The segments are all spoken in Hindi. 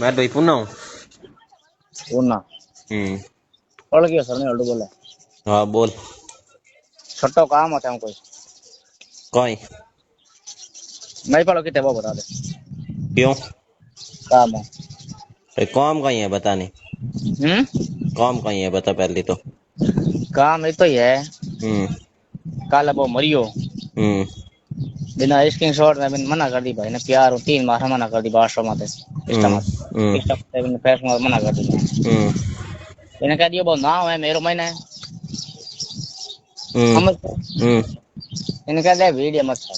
मैं तो पुनः पूना ओळ गयो सर ने हल्दू बोले हाँ बोल छोटो काम होता है कोई कोई नहीं पढ़ो कितने वो बता दे क्यों काम हो भाई काम कहीं है बता नहीं काम कहीं है बता पहले तो काम ये तो ही है हम्म काला वो मरियो हम्म बिना स्क्रीन शॉट में बिन मना कर दी भाई ने प्यार हो 3 माह मना कर दी बादशाह माते हम्म इस्टा बिन फेस में मना कर दी हम्म इन्हें कह दियो वो ना है मेरो महीने हम्म हम हम्म इन्हें कह दे वीडियो मत कर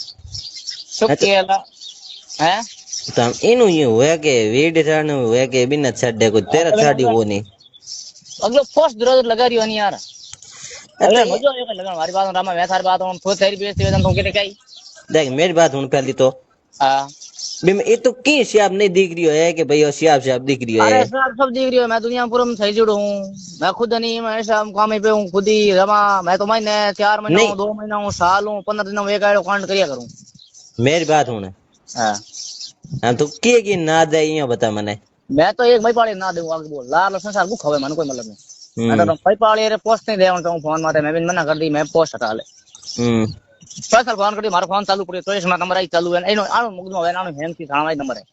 चुप अच्छा किया है तम इनु ये हुआ के वीडियो चढ़ने हुआ के बिना छड्डे को तेरा छाड़ी वो नहीं अगलो पोस्ट दूर लगा रही हो नहीं यार अच्छा अगले मजो आएगा लगा हमारी बात रामा मैं थारी बात हूं तेरी बेइज्जती वेदन तो के क्या देख मेरी बात हुन पहली तो हां ये तो की सियाब नहीं दिख रही है कि भाई सियाब सियाब दिख रही अरे है सब दिख रही है मैं दुनिया पूरा में सही जुड़ हूँ मैं खुद नहीं मैं ऐसा काम पे हूँ खुद ही रमा मैं तो महीने 4 महीना नहीं हूँ 2 महीना हूँ साल हूँ 15 दिन हूँ एक आड़ो कांड करिया करूँ मेरी बात हुन हाँ हाँ तो की ना दे ये बता मने मैं तो एक भाई पाले ना दूंगा आगे बोल लाल संसार भूख हवे मन कोई मतलब नहीं मैं तो भाई पाले रे पोस्ट नहीं देवन तो फोन माते मैं भी मना कर दी मैं पोस्ट हटा ले हम्म पर्सनल फोन कर दी मारो फोन चालू पड़े तो इसमें नंबर आई चालू है एनो आनो मुगदो है नानो हेम की थाना नंबर है